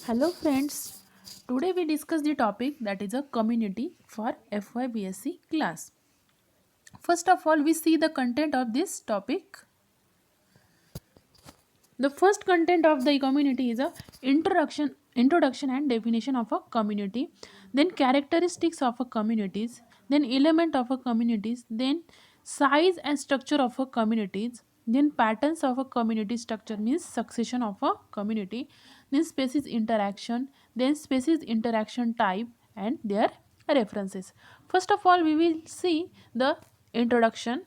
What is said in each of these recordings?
Hello friends, today we discuss the topic that is a community for FYBSc class. First of all, we see the content of this topic. The first content of the community is a introduction and definition of a community, then characteristics of a communities, then element of a communities, then size and structure of a communities, then patterns of a community structure means succession of a community, then species interaction, then species interaction type and their references. First of all, we will see the introduction.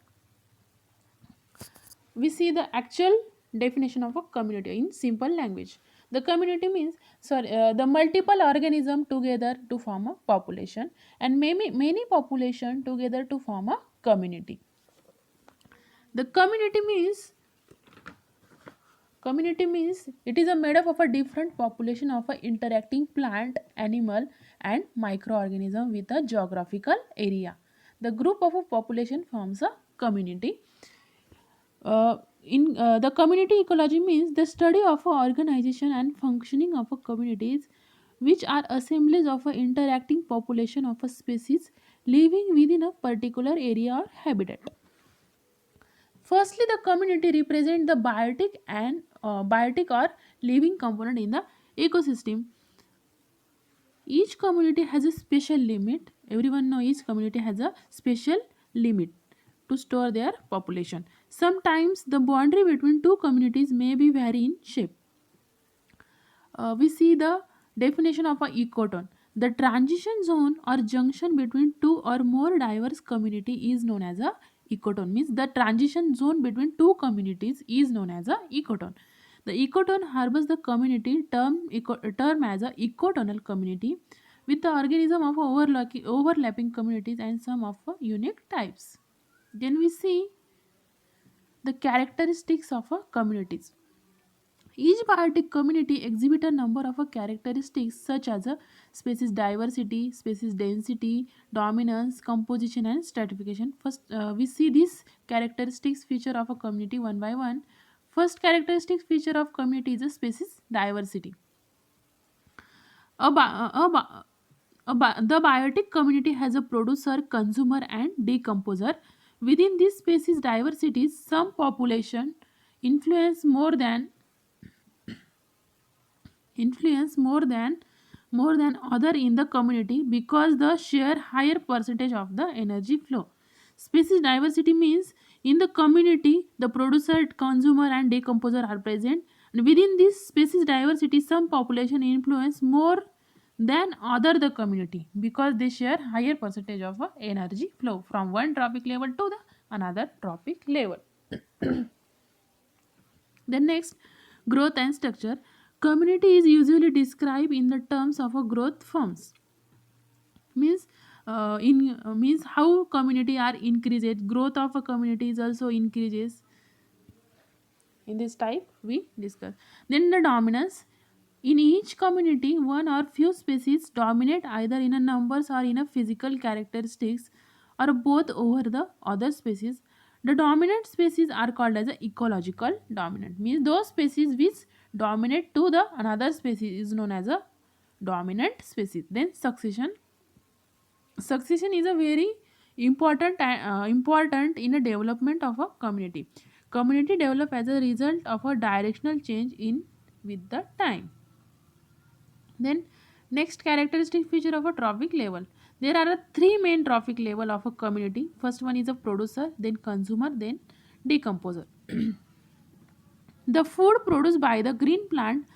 We see the actual definition of a community in simple language. The community means the multiple organism together to form a population, and many population together to form a community. The community means it is a made up of a different population of a interacting plant, animal and microorganism with a geographical area. The group of a population forms a community. In the community ecology means the study of a organization and functioning of a communities which are assemblies of a interacting population of a species living within a particular area or habitat. Firstly, the community represent the biotic or living component in the ecosystem. Each community has a special limit. Everyone know each community has a special limit to store their population. Sometimes the boundary between two communities may be vary in shape. We see the definition of a ecotone. The transition zone or junction between two or more diverse community is known as a ecotone. Means the transition zone between two communities is known as a ecotone. The ecotone harbors the community term as a ecotonal community with the organism of overlapping communities and some of unique types. Then we see the characteristics of a communities. Each biotic community exhibit a number of characteristics such as species diversity, species density, dominance, composition, and stratification. First, we see these characteristics feature of a community one by one. First characteristic feature of community is a species diversity. A, bi- a, bi- the biotic community has a producer, consumer, and decomposer. Within this species diversity, some population influence more than influence more than other in the community because the share higher percentage of the energy flow. Species diversity means in the community the producer, consumer and decomposer are present, and within this species diversity some population influence more than other the community because they share higher percentage of energy flow from one trophic level to the another trophic level. The next, growth and structure. Community is usually described in the terms of a growth forms. Means in means how community are increases. Growth of a community is also increases. In this type we discuss. Then the dominance. In each community, one or few species dominate either in a numbers or in a physical characteristics or both over the other species. The dominant species are called as a ecological dominant. Means those species which dominate to the another species is known as a dominant species. Then succession. Succession is a very important in a development of a community. Community develop as a result of a directional change in with the time. Then next characteristic feature of a trophic level. There are three main trophic level of a community. First one is a producer, then consumer, then decomposer. The food produced by the green plant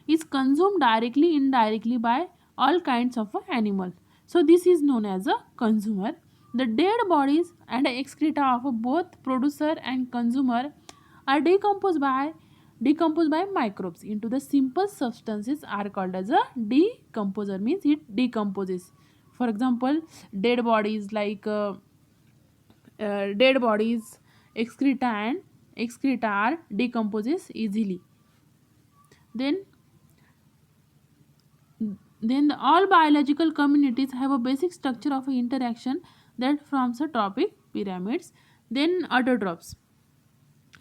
is consumed directly, indirectly by all kinds of animal. So this is known as a consumer. The dead bodies and excreta of both producer and consumer are decomposed by microbes into the simple substances are called as a decomposer. Means it decomposes. For example, dead bodies like dead bodies, excreta are decomposes easily. Then then all biological communities have a basic structure of interaction that forms a trophic pyramids. Then autotrophs.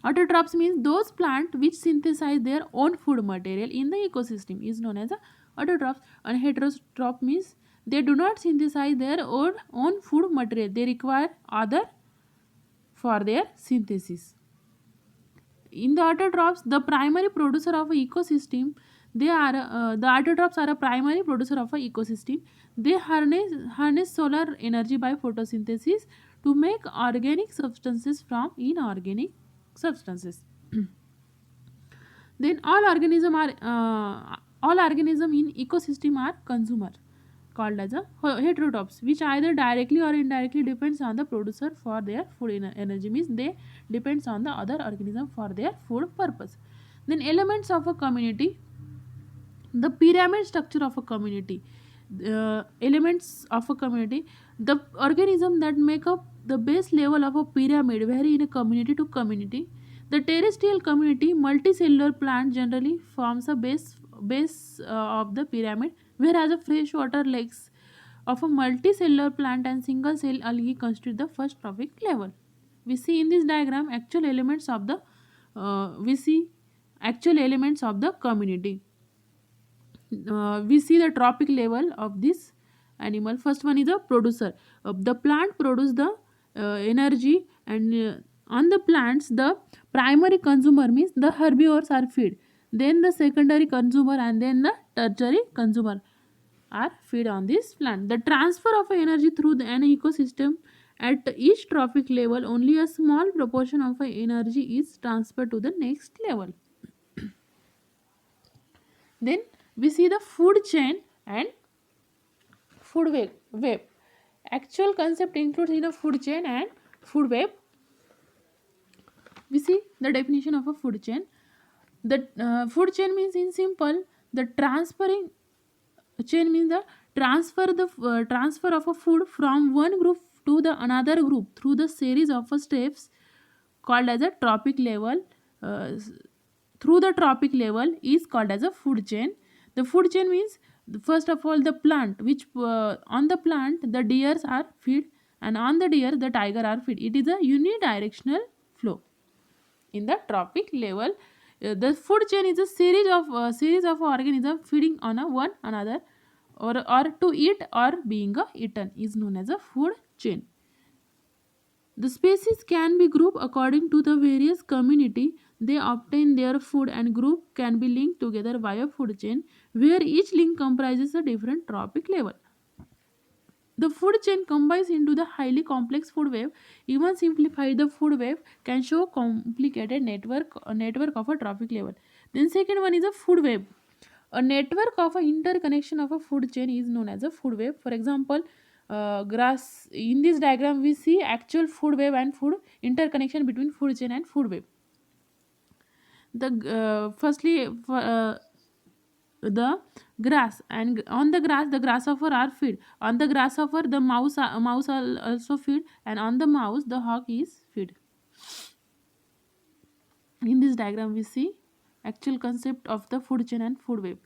Autotrophs means those plants which synthesize their own food material in the ecosystem is known as a autotrophs. And heterotroph means they do not synthesize their own food material. They require other for their synthesis. In the autotrophs, the primary producer of an ecosystem, they are the autotrophs are a primary producer of an ecosystem. They harness solar energy by photosynthesis to make organic substances from inorganic substances. Then all organism in ecosystem are consumer, called as a heterotrophs, which either directly or indirectly depends on the producer for their food energy, means they depends on the other organism for their food purpose. Then elements of a community, the pyramid structure of a community, elements of a community, the organism that make up the base level of a pyramid vary in a community to community. The terrestrial community multicellular plant generally forms a base of the pyramid, whereas a freshwater lakes of a multicellular plant and single cell algae constitute the first trophic level. We see in this diagram we see actual elements of the community. We see the trophic level of this animal. First one is a producer. The plant produce the energy, and on the plants the primary consumer means the herbivores are feed, then the secondary consumer, and then the tertiary consumer are feed on this plant. The transfer of energy through an ecosystem, at each trophic level only a small proportion of energy is transferred to the next level. Then we see the food chain and food web. Actual concept includes in a food chain and food web. We see the definition of a food chain. The food chain means, in simple, the transferring chain means the transfer of a food from one group to the another group through the series of steps called as a trophic level. Through the trophic level is called as a food chain. The food chain means, first of all, the plant, which on the plant the deers are feed, and on the deer the tiger are feed. It is a unidirectional flow in the trophic level. The food chain is a series of organisms feeding on one another, or to eat or being eaten is known as a food chain. The species can be grouped according to the various community they obtain their food, and group can be linked together via food chain, where each link comprises a different trophic level. The food chain combines into the highly complex food web. Even simplified, the food web can show complicated network of a trophic level. Then second one is a food web. A network of a interconnection of a food chain is known as a food web. For example, grass. In this diagram, we see actual food web and food interconnection between food chain and food web. The firstly, the grass, and on the grass the grasshopper are feed. On the grasshopper the mouse are also feed, and on the mouse the hawk is feed. In this diagram we see actual concept of the food chain and food web.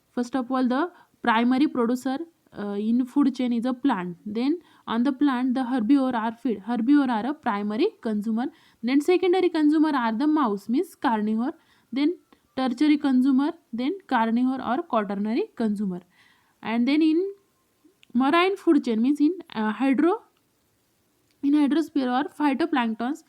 First of all, the primary producer in food chain is a plant. Then on the plant the herbivore are feed. Herbivore are a primary consumer. Then secondary consumer are the mouse, means carnivore. Then tertiary consumer, then carnivore or quaternary consumer. And then in marine food chain means in hydrosphere or phytoplanktons.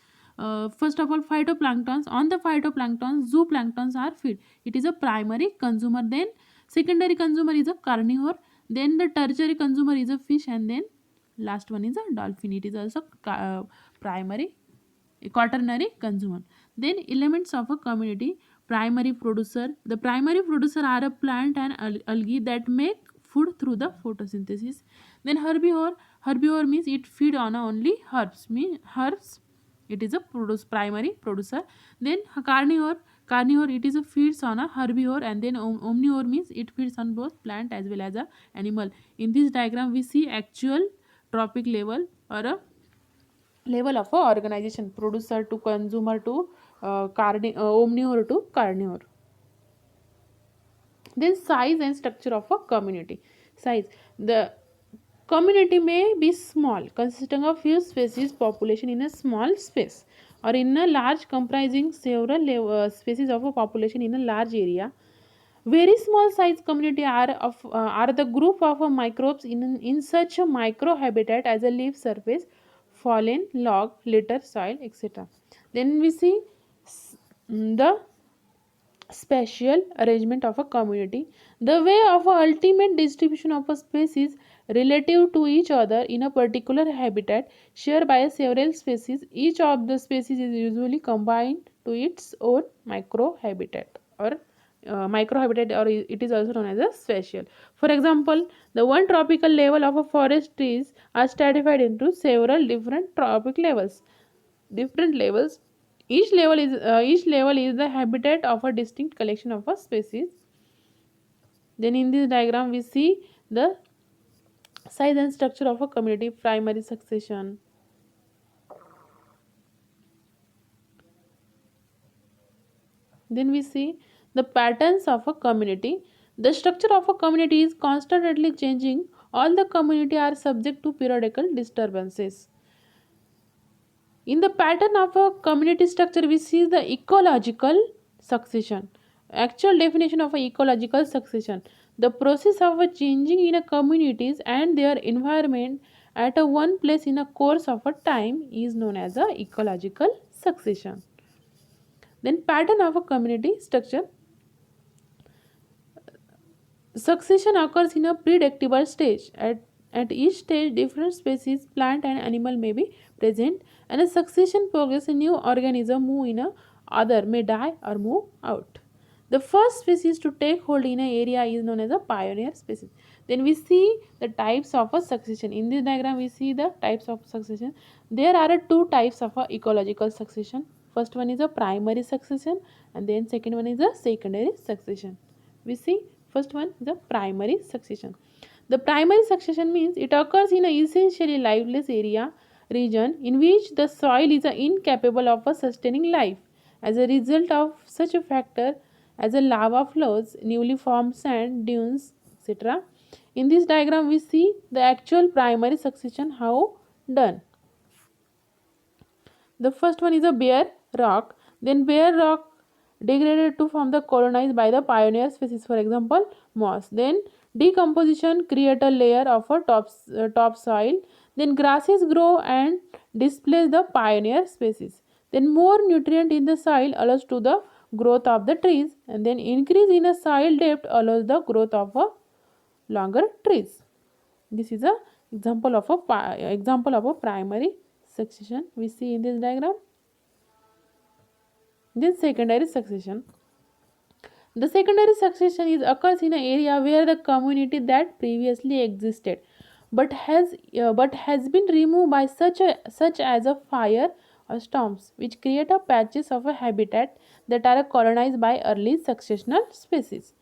First of all, phytoplanktons. On the phytoplanktons, zooplanktons are feed. It is a primary consumer. Then secondary consumer is a carnivore. Then the tertiary consumer is a fish, and then last one is a dolphin. It is also primary quaternary consumer. Then elements of a community. Primary producer. The primary producer are a plant and algae that make food through the photosynthesis. Then herbivore. Herbivore means it feed on only herbs. Mean herbs. It is a primary producer. Then carnivore. Carnivore, it is a feeds on a herbivore. And then omnivore means it feeds on both plant as well as a animal. In this diagram we see actual trophic level, or a level of a organization, producer to consumer to omnivore to carnivore. Then size and structure of a community. Size. The community may be small, consisting of few species population in a small space. or in a large comprising several species of a population in a large area. Very small size community are the group of microbes in such a microhabitat as a leaf surface, fallen log, litter, soil, etc. Then we see the spatial arrangement of a community, the way of a ultimate distribution of a species relative to each other in a particular habitat shared by several species. Each of the species is usually combined to its own microhabitat or it is also known as a spatial. For example, the one tropical level of a forest trees are stratified into several different levels. Each level is the habitat of a distinct collection of a species. Then in this diagram we see the size and structure of a community. Primary succession. Then we see the patterns of a community. The structure of a community is constantly changing. All the community are subject to periodical disturbances. In the pattern of a community structure, we see the ecological succession. Actual definition of a ecological succession: the process of a changing in a communities and their environment at a one place in a course of a time is known as a ecological succession. Then pattern of a community structure. Succession occurs in a predictable stage. At each stage, different species, plant and animal may be present, and a succession progress, a new organism move in a other may die or move out. The first species to take hold in an area is known as a pioneer species. Then we see the types of a succession. In this diagram, we see the types of succession. There are two types of a ecological succession. First one is a primary succession, and then second one is a secondary succession. We see first one is the primary succession. The primary succession means it occurs in a essentially lifeless area region in which the soil is incapable of sustaining life. As a result of such a factor as a lava flows, newly formed sand dunes, etc. In this diagram, we see the actual primary succession how done. The first one is a bare rock. Then bare rock degraded to form the colonized by the pioneer species, for example, moss. Then decomposition create a layer of a topsoil. Then grasses grow and displace the pioneer species. Then more nutrient in the soil allows to the growth of the trees, and then increase in a soil depth allows the growth of a longer trees. This is a example of a primary succession we see in this diagram. Then secondary succession. The secondary succession is occurs in an area where the community that previously existed but has been removed by such as a fire or storms, which create a patches of a habitat that are colonized by early successional species.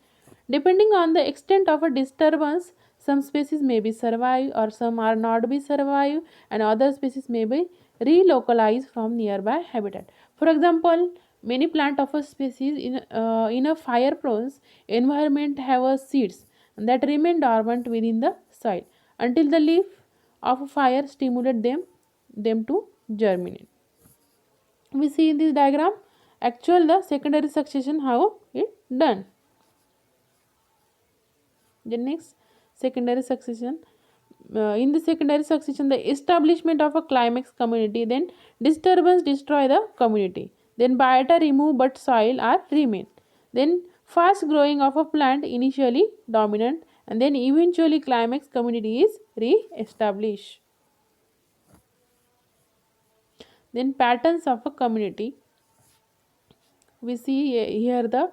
Depending on the extent of a disturbance, some species may be survive or some are not be survive, and other species may be relocalized from nearby habitat. For example, many plant of a species in a fire-prone environment have seeds that remain dormant within the soil until the leaf of a fire stimulate them to germinate. We see in this diagram actual the secondary succession how it done. The next secondary succession. In the secondary succession, the establishment of a climax community, then disturbance destroy the community, then biota remove but soil are remain, then fast growing of a plant initially dominant, and then eventually climax community is re-established. Then patterns of a community. We see here the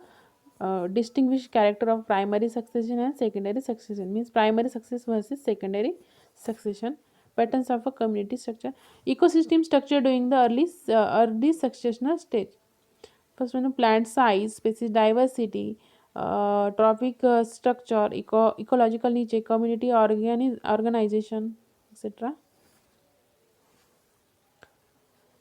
distinguished character of primary succession and secondary succession, means primary success versus secondary succession. Patterns of a community structure. Ecosystem structure during the early successional stage. First one, plant size, species diversity, trophic structure, ecological niche, community organization, etc.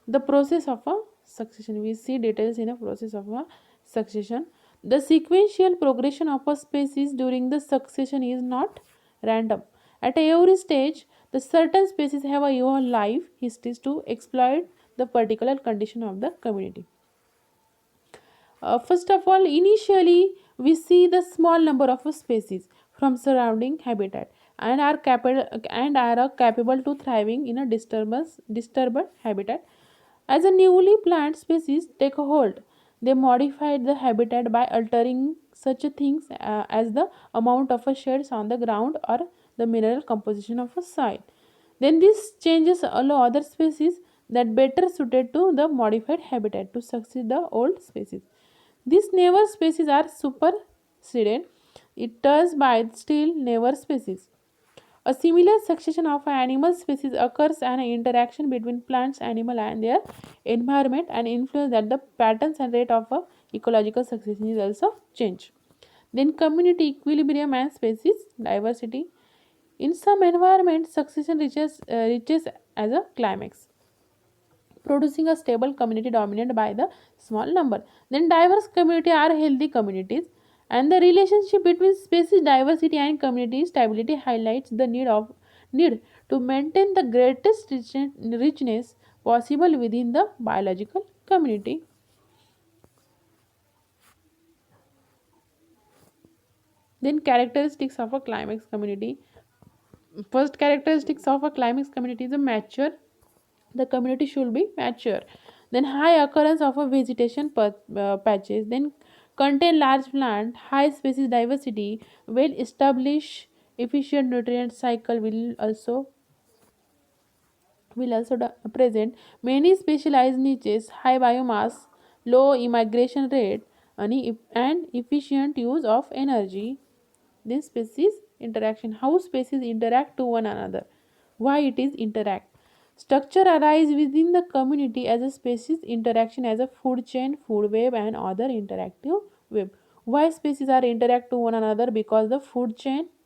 The process of a succession. We see details in a process of a succession. The sequential progression of a species during the succession is not random. At every stage, the certain species have a your life histories to exploit the particular condition of the community. First of all, initially we see the small number of species from surrounding habitat and are capable to thriving in a disturbed habitat. As a newly plant species take a hold, they modified the habitat by altering such things as the amount of a shades on the ground or the mineral composition of a soil. Then these changes allow other species that better suited to the modified habitat to succeed the old species. These neighbor species are superseded. It does by still neighbor species. A similar succession of animal species occurs and an interaction between plants, animal and their environment and influence that the patterns and rate of ecological succession is also change. Then community equilibrium and species diversity. In some environments, succession reaches as a climax, producing a stable community dominated by the small number. Then diverse community are healthy communities, and the relationship between species diversity and community stability highlights the need to maintain the greatest richness possible within the biological community. Then characteristics of a climax community. First characteristics of a climax community is a mature. The community should be mature. Then high occurrence of a vegetation patches. Then contain large plant, high species diversity, well established efficient nutrient cycle will also present many specialized niches, high biomass, low immigration rate, and efficient use of energy. Then species interaction. How species interact to one another. Why it is interact. Structure arise within the community as a species interaction as a food chain, food web and other interactive web. Why species are interact to one another? Because the food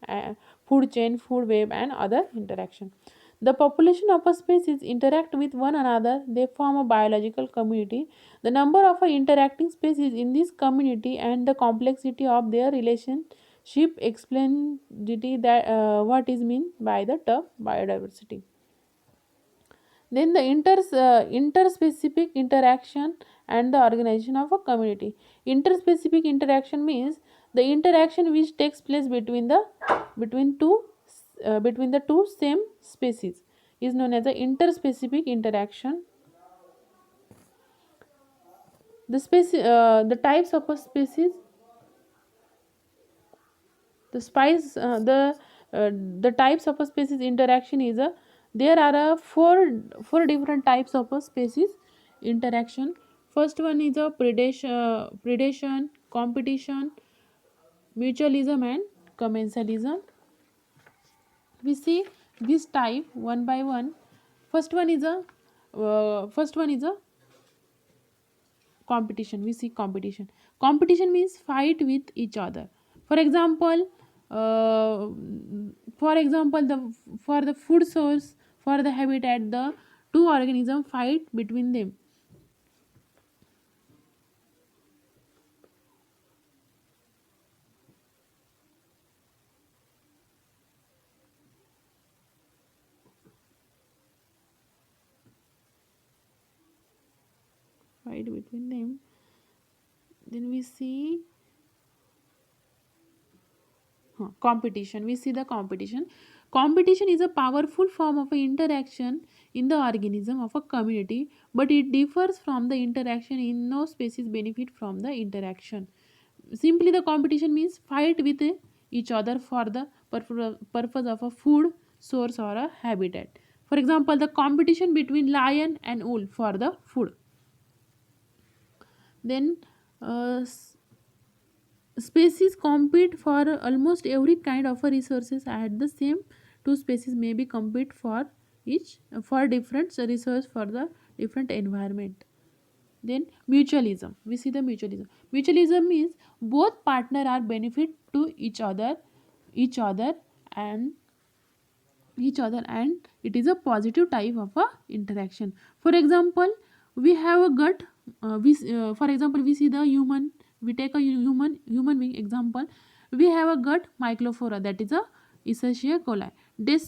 web and other interaction. The population of a species interact with one another. They form a biological community. The number of interacting species in this community and the complexity of their relationship explain that what is meant by the term biodiversity. Then the interspecific interaction and the organization of a community. Interspecific interaction means the interaction which takes place between two between the two same species is known as the interspecific interaction. The types of a species. The spice the types of a species interaction is a there are four different types of a species interaction. First one is a predation, competition, mutualism and commensalism. We see this type one by one. First one is a competition. We see competition means fight with each other. For example, uh, the for the food source, for the habitat, the two organisms fight between them. Fight between them. Then we see competition. We see the competition is a powerful form of a interaction in the organism of a community, but it differs from the interaction. In no species benefit from the interaction. Simply the competition means fight with each other for the purpose of a food source or a habitat. For example, the competition between lion and wolf for the food. Then uh, species compete for almost every kind of a resources. At the same two species may be compete for different resource for the different environment. Then mutualism. We see the mutualism means both partner are benefit to each other and and it is a positive type of a interaction. For example, we have a gut. For example, we see the human. We take a human being example. We have a gut microflora, that is a Escherichia coli. They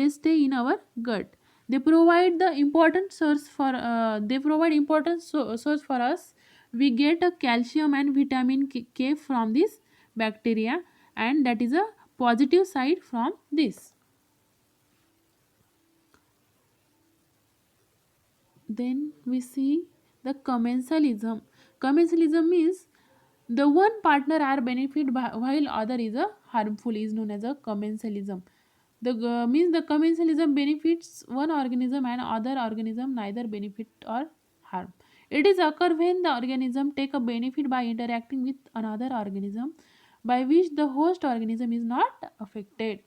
stay in our gut. They provide the important source for they provide important source for us. We get a calcium and vitamin K from this bacteria, and that is a positive side from this. Then we see the commensalism. Commensalism means the one partner are benefit while other is a harmful is known as a commensalism. The means the commensalism benefits one organism and other organism neither benefit or harm. It is occur when the organism take a benefit by interacting with another organism, by which the host organism is not affected.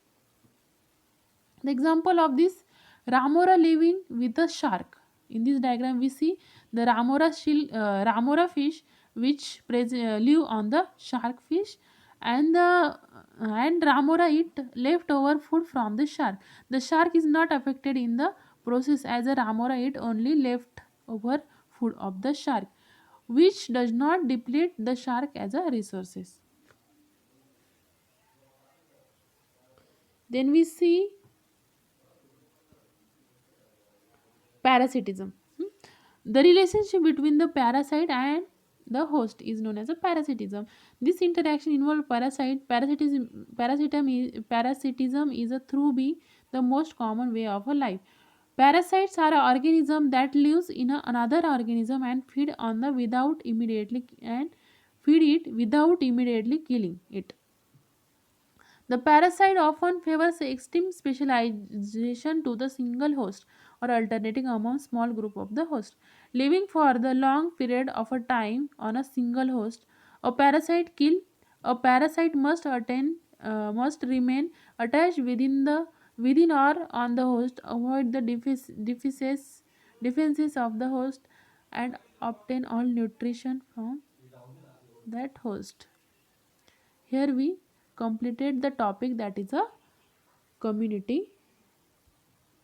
The example of this, Ramora living with a shark. In this diagram, we see the Ramora fish which live on the shark fish, and and Ramora eat leftover food from the shark. The shark is not affected in the process as a Ramora eat only leftover food of the shark, which does not deplete the shark as a resources. Then we see parasitism. The relationship between the parasite and the host is known as a parasitism. This interaction involves parasitism is a through be the most common way of a life. Parasites are an organism that lives in another organism and feed it without immediately killing it. The parasite often favors extreme specialization to the single host or alternating among small group of the host. Living for the long period of a time on a single host, a parasite kill a parasite must remain attached within or on the host, avoid the defenses of the host, and obtain all nutrition from that host. Here we completed the topic, that is a community.